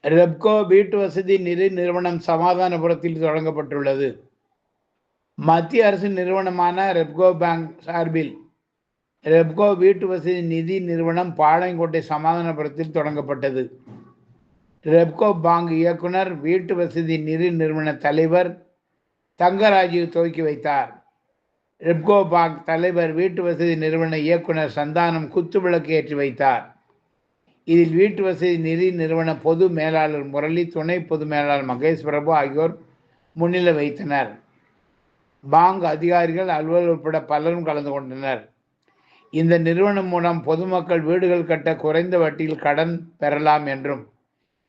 ரெப்கோ வீட்டு வசதி நிதி நிறுவனம் சமாதானபுரத்தில் தொடங்கப்பட்டுள்ளது. மத்திய அரசு நிறுவனமான ரெப்கோ பேங்க் சார்பில் ரெப்கோ வீட்டு வசதி நிதி நிறுவனம் பாளையங்கோட்டை சமாதானபுரத்தில் தொடங்கப்பட்டது. ரெப்கோ பேங்க் இயக்குனர், வீட்டு வசதி நிதி நிறுவன தலைவர் தங்கராஜீவ் துவக்கி வைத்தார். ரெப்கோ பேங்க் தலைவர், வீட்டு வசதி நிறுவன இயக்குனர் சந்தானம் குத்துவிளக்கு ஏற்றி வைத்தார். இதில் வீட்டு வசதி நிதி நிறுவன பொது மேலாளர் முரளி, துணை பொது மேலாளர் மகேஷ் பிரபு ஆகியோர் முன்னிலை வைத்தனர். பேங்க் அதிகாரிகள், அலுவலர் உட்பட பலரும் கலந்து கொண்டனர். இந்த நிறுவனம் மூலம் பொதுமக்கள் வீடுகள் கட்ட குறைந்த வட்டியில் கடன் பெறலாம் என்றும்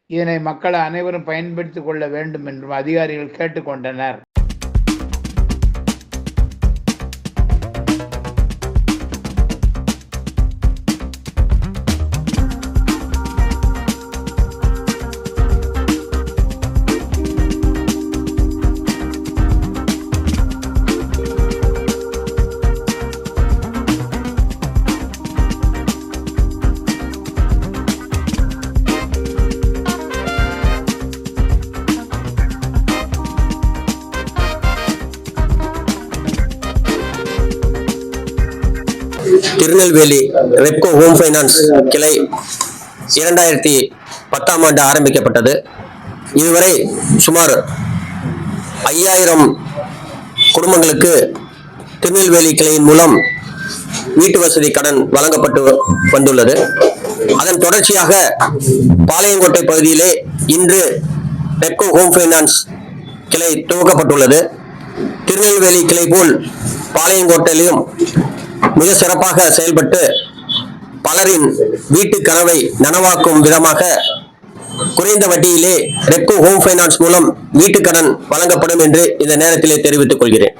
இதனை மக்கள் அனைவரும் பயன்படுத்திக் கொள்ள வேண்டும் என்றும் அதிகாரிகள் கேட்டுக்கொண்டனர். திருநெல்வேலி ரெப்கோ ஹோம் ஃபைனான்ஸ் கிளை 2010ஆம் ஆண்டு ஆரம்பிக்கப்பட்டது. இதுவரை சுமார் 5000 குடும்பங்களுக்கு திருநெல்வேலி கிளையின் மூலம் வீட்டு வசதி கடன் வழங்கப்பட்டு வந்துள்ளது. அதன் தொடர்ச்சியாக பாளையங்கோட்டை பகுதியிலே இன்று ரெப்கோ ஹோம் ஃபைனான்ஸ் கிளை துவக்கப்பட்டுள்ளது. திருநெல்வேலி கிளை போல் பாளையங்கோட்டையிலும் மிக சிறப்பாக செயல்பட்டு பலரின் வீட்டு கனவை நனவாக்கும் விதமாக குறைந்த வட்டியிலே ரெப்கோ ஹோம் ஃபைனான்ஸ் மூலம் வீட்டுக்கடன் வழங்கப்படும் என்று இந்த நேரத்திலே தெரிவித்துக் கொள்கிறேன்.